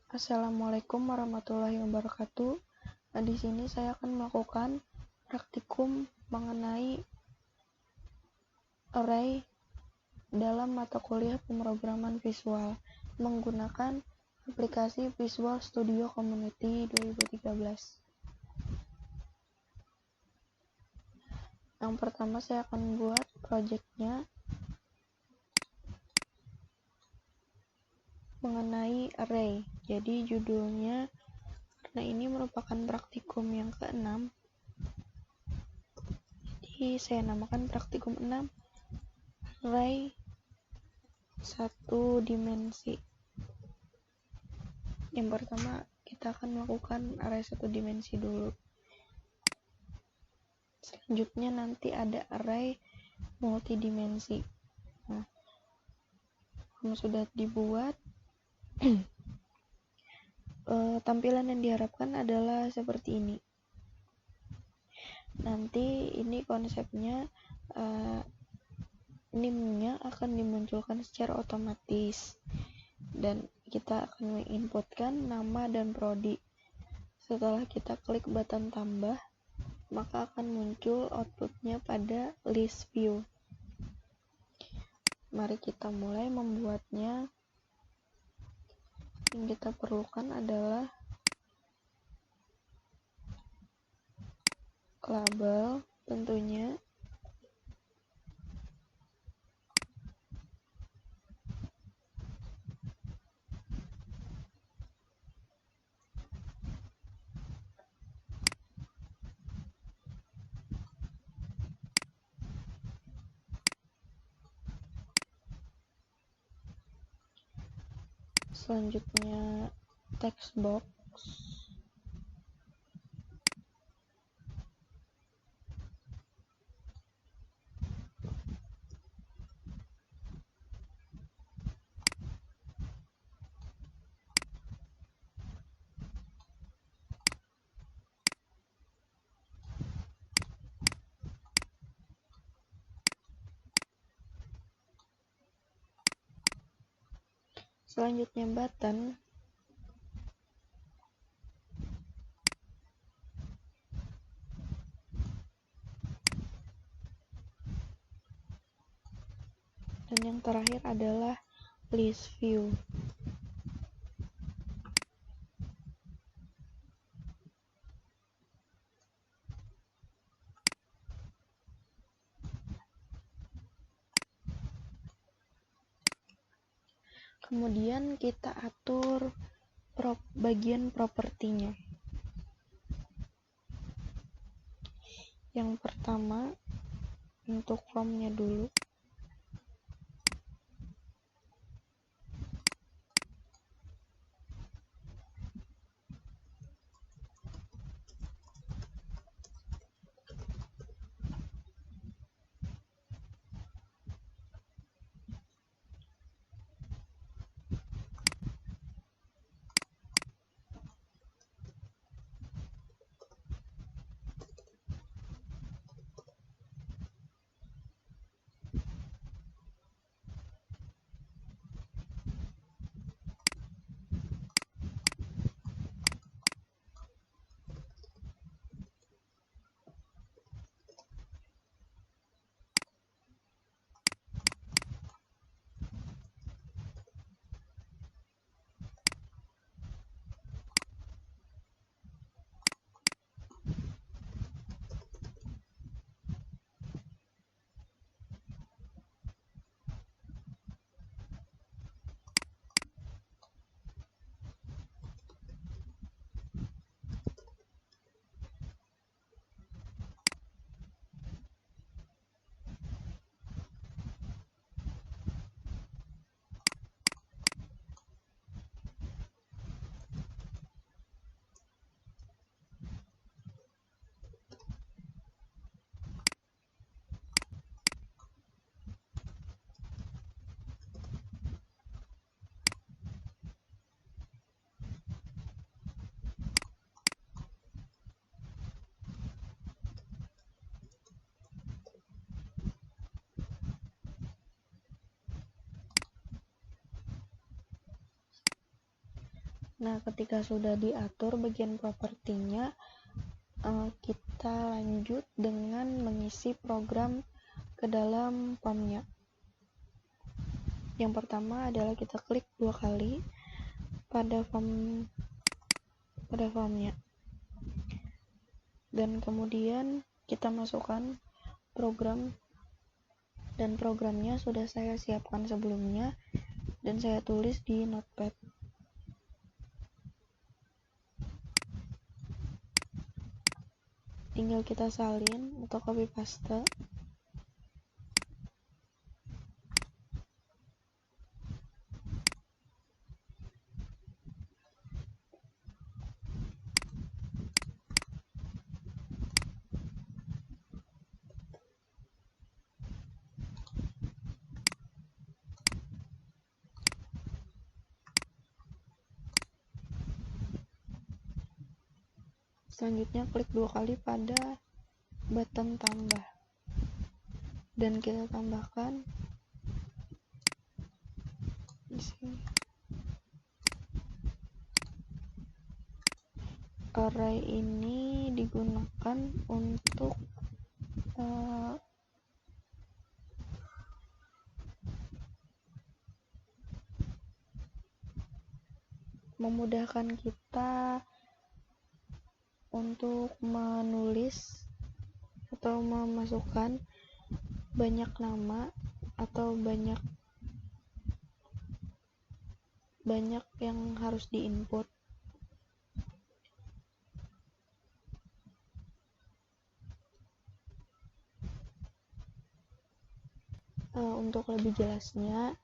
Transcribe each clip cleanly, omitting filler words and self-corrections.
Assalamualaikum warahmatullahi wabarakatuh. Di sini saya akan melakukan praktikum mengenai array dalam mata kuliah pemrograman visual menggunakan aplikasi Visual Studio Community 2013. Yang pertama saya akan buat projectnya mengenai array. Jadi judulnya, karena ini merupakan praktikum yang ke-6, jadi saya namakan praktikum 6 array 1 dimensi. Yang pertama kita akan melakukan array 1 dimensi dulu. Selanjutnya nanti ada array multidimensi. Nah, kalau sudah dibuat, tampilan yang diharapkan adalah seperti ini. Nanti ini konsepnya, NIM-nya akan dimunculkan secara otomatis dan kita akan menginputkan nama dan prodi. Setelah kita klik button tambah, maka akan muncul outputnya pada list view. Mari kita mulai membuatnya. Yang kita perlukan adalah label tentunya, selanjutnya text box, selanjutnya button, dan yang terakhir adalah list view. Kemudian kita atur bagian propertinya. Yang pertama untuk formnya dulu. Nah, ketika sudah diatur bagian propertinya, kita lanjut dengan mengisi program ke dalam formnya. Yang pertama adalah kita klik 2 kali pada formnya, dan kemudian kita masukkan program, dan programnya sudah saya siapkan sebelumnya dan saya tulis di notepad. Tinggal kita salin atau copy paste. Selanjutnya klik 2 kali pada button tambah dan kita tambahkan di sini. Array ini digunakan untuk memudahkan kita untuk menulis atau memasukkan banyak nama atau banyak yang harus diinput. Untuk lebih jelasnya,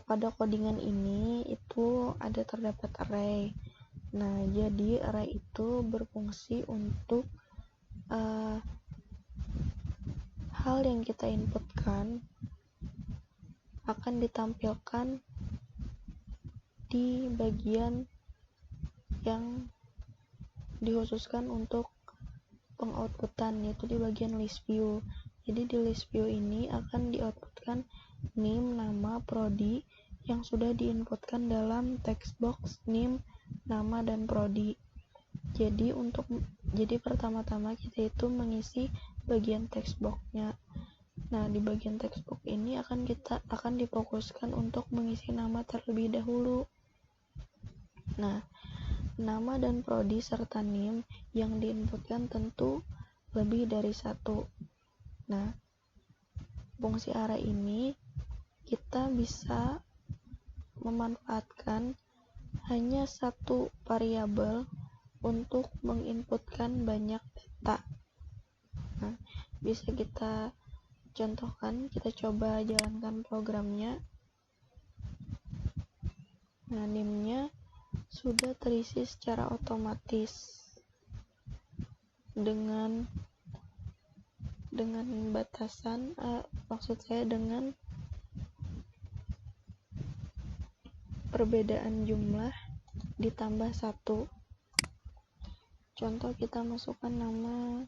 pada codingan ini itu terdapat array. Nah, jadi array itu berfungsi untuk hal yang kita inputkan akan ditampilkan di bagian yang dikhususkan untuk pengoutputan, yaitu di bagian list view. Jadi di list view ini akan dioutputkan name, nama, prodi yang sudah diinputkan dalam text box name, nama, dan prodi. Jadi pertama-tama kita itu mengisi bagian text box-nya. Nah, di bagian text box ini akan difokuskan untuk mengisi nama terlebih dahulu. Nah, nama dan prodi serta name yang diinputkan tentu lebih dari satu. Nah, fungsi array ini kita bisa memanfaatkan hanya satu variabel untuk menginputkan banyak data. Nah, bisa kita contohkan, kita coba jalankan programnya. Nah, name-nya sudah terisi secara otomatis dengan batasan, dengan perbedaan jumlah ditambah 1. Contoh, kita masukkan nama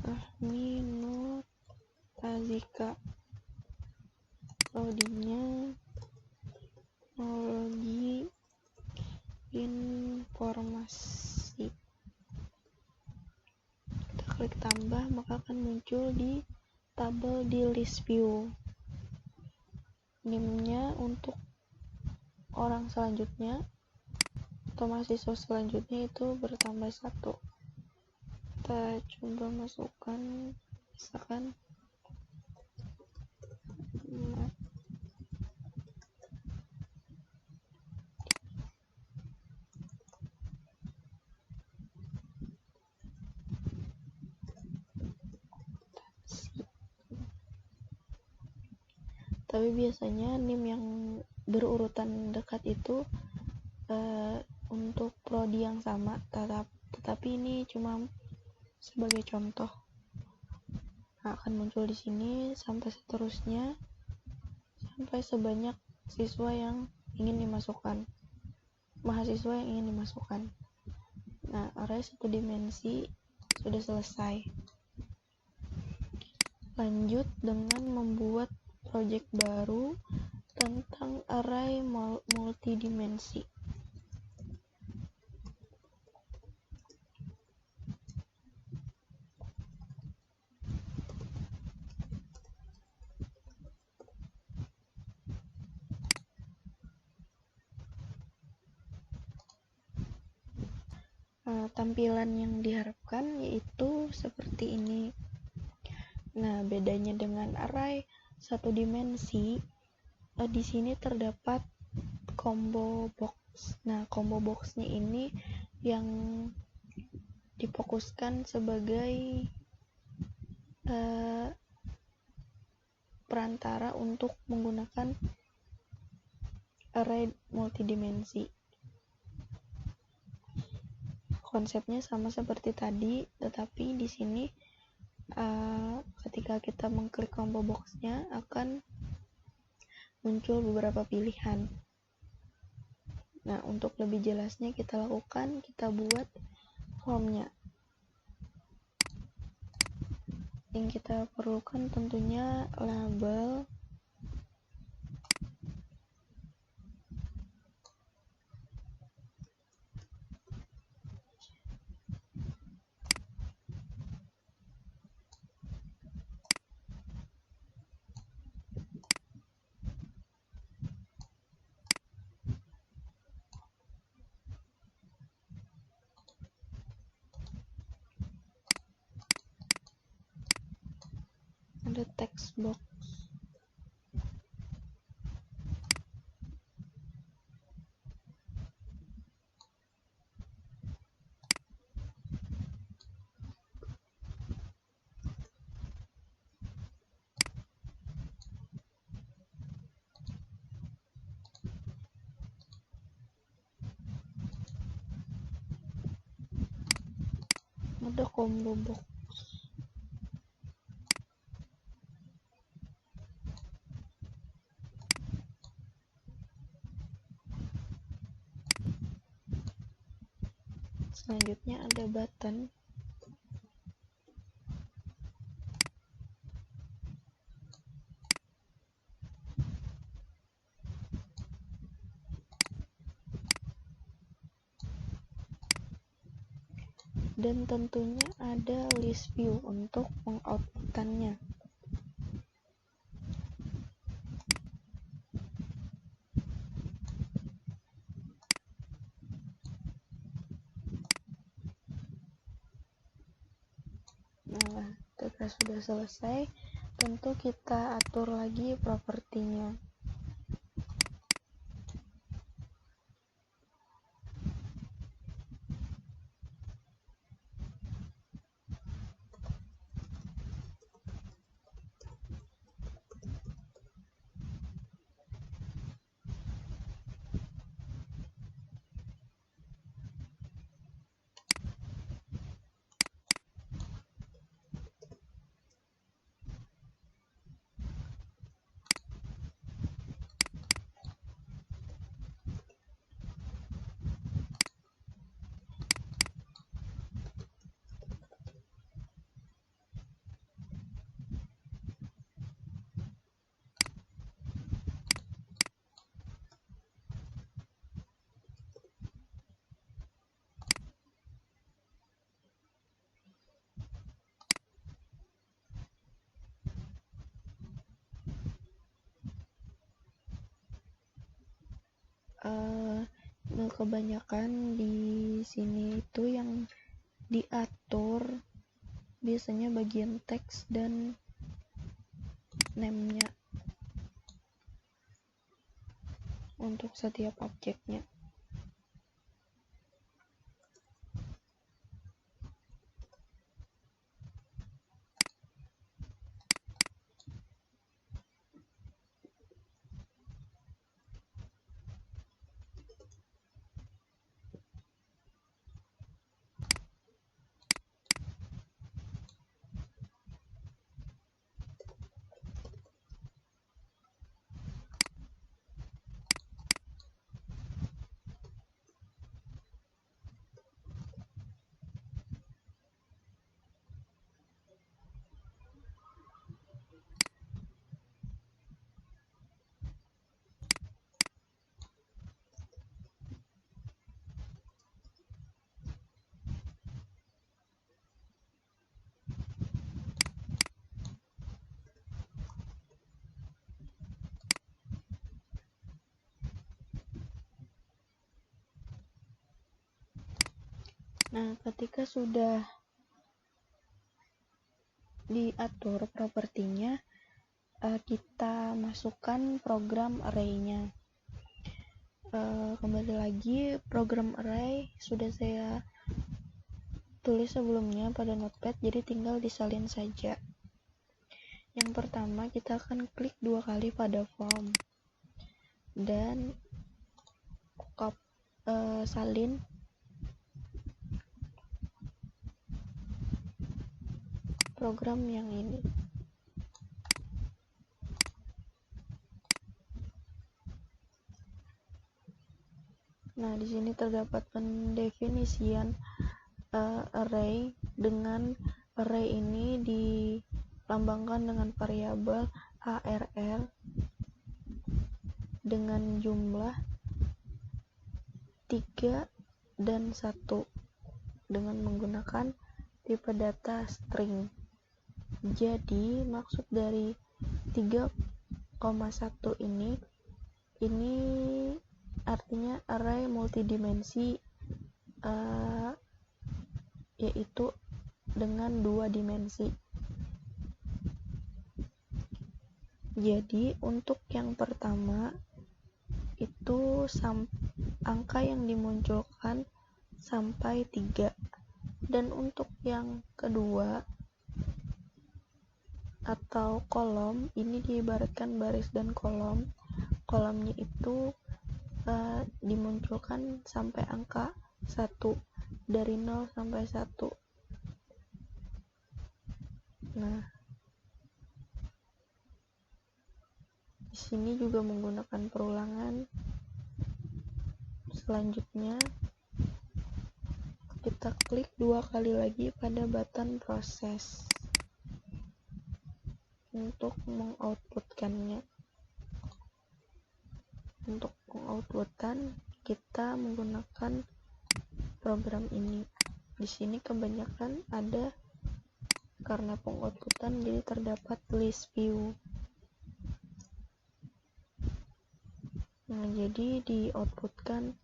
Ahmi Nur Azika, prodinya teknologi informasi. Kita klik tambah, maka akan muncul di tabel di list view. Name-nya untuk orang selanjutnya atau mahasiswa selanjutnya itu bertambah 1. Kita coba masukkan, misalkan tapi biasanya name yang berurutan dekat itu untuk prodi yang sama, tetapi ini cuma sebagai contoh. Nah, akan muncul di sini sampai seterusnya, sampai sebanyak mahasiswa yang ingin dimasukkan. Nah, array 1 dimensi sudah selesai. Lanjut dengan membuat project baru tentang array multidimensi. tampilan yang diharapkan yaitu seperti ini. Nah, bedanya dengan array satu dimensi, di sini terdapat combo box. Nah, combo boxnya ini yang difokuskan sebagai perantara untuk menggunakan array multidimensi. Konsepnya sama seperti tadi, tetapi di sini ketika kita mengklik combo boxnya akan muncul beberapa pilihan. Nah, untuk lebih jelasnya kita buat formnya. Yang kita perlukan tentunya label, ada text box. Ada combo box. Selanjutnya ada button. Dan tentunya ada list view untuk mengoutputkannya. Nah, ketika sudah selesai, tentu kita atur lagi propertinya. Kebanyakan di sini itu yang diatur biasanya bagian teks dan name-nya untuk setiap objeknya. Nah, ketika sudah diatur propertinya, kita masukkan program array-nya. Kembali lagi, program array sudah saya tulis sebelumnya pada notepad, jadi tinggal disalin saja. Yang pertama, kita akan klik 2 kali pada form dan salin program yang ini. Nah, di sini terdapat pendefinisian array, dengan array ini dilambangkan dengan variabel arr dengan jumlah 3 dan 1 dengan menggunakan tipe data string. Jadi maksud dari 3,1 ini artinya array multidimensi, yaitu dengan 2 dimensi. Jadi untuk yang pertama itu angka yang dimunculkan sampai 3, dan untuk yang kedua atau kolom ini diibaratkan baris dan kolomnya itu dimunculkan sampai angka 1, dari 0 sampai 1. Nah, di sini juga menggunakan perulangan. Selanjutnya kita klik 2 kali lagi pada button proses untuk mengoutputkannya. Untuk mengoutputkan kita menggunakan program ini. Di sini kebanyakan ada karena pengoutputan, jadi terdapat list view. Nah, jadi di-outputkan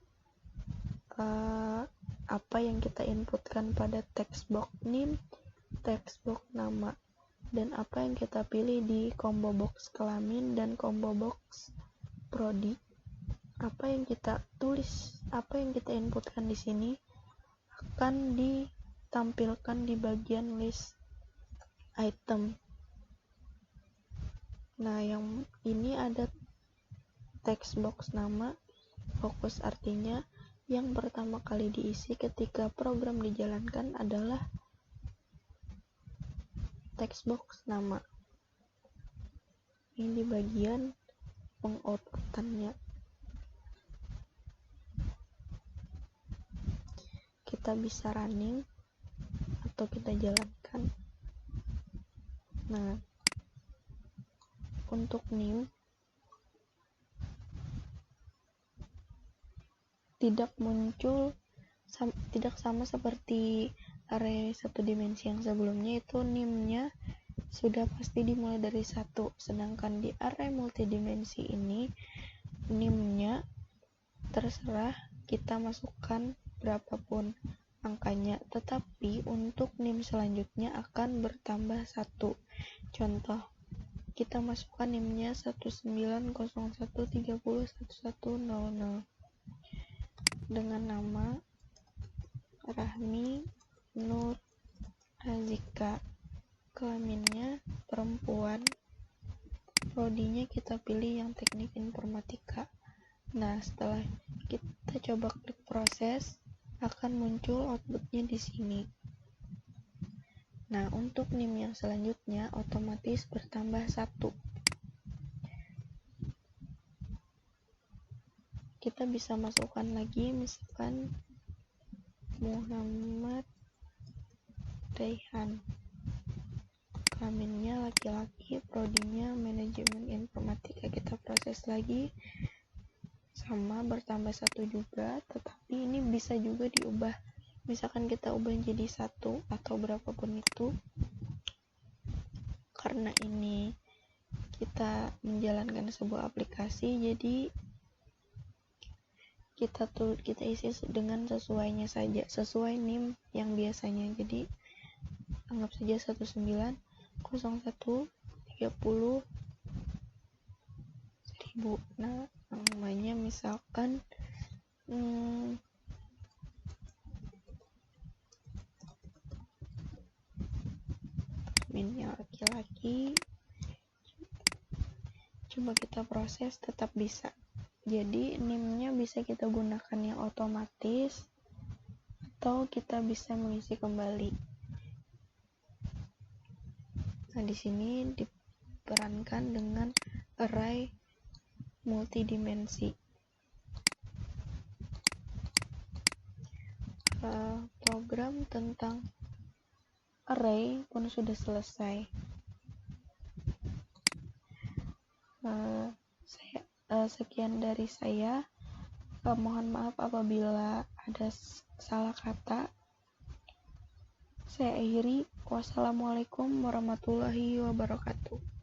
apa yang kita inputkan pada text box name, text box nama, dan apa yang kita pilih di combo box kelamin dan combo box prodi. Apa yang kita tulis, apa yang kita inputkan di sini akan ditampilkan di bagian list item. Nah, yang ini ada text box nama, fokus artinya yang pertama kali diisi ketika program dijalankan adalah text box nama. Ini di bagian pengoutputannya. Kita bisa running atau kita jalankan. Nah, untuk new tidak sama seperti array satu dimensi yang sebelumnya, itu nim-nya sudah pasti dimulai dari 1, sedangkan di array multidimensi ini nim-nya terserah kita masukkan berapapun angkanya, tetapi untuk nim selanjutnya akan bertambah 1. Contoh, kita masukkan nim-nya 1901301100 dengan nama Rahmi Nur Azika, kelaminnya perempuan, prodinya kita pilih yang teknik informatika. Nah, setelah kita coba klik proses, akan muncul outputnya di sini. Nah, untuk nim yang selanjutnya otomatis bertambah 1. Kita bisa masukkan lagi, misalkan Muhammad Raihan, kelaminnya laki-laki, prodinya manajemen informatika. Kita proses lagi, sama bertambah 1 juga, tetapi ini bisa juga diubah. Misalkan kita ubah jadi 1 atau berapapun itu, karena ini kita menjalankan sebuah aplikasi, jadi kita isi dengan sesuainya saja, sesuai NIM yang biasanya. Jadi anggap saja 1901 30 1000. Nah, namanya misalkan minnya laki-laki, coba kita proses, tetap bisa. Jadi NIM-nya bisa kita gunakan yang otomatis atau kita bisa mengisi kembali. Nah, di sini diperankan dengan array multidimensi. Program tentang array pun sudah selesai. Sekian dari saya. Mohon maaf apabila ada salah kata. Saya akhiri. Wassalamualaikum warahmatullahi wabarakatuh.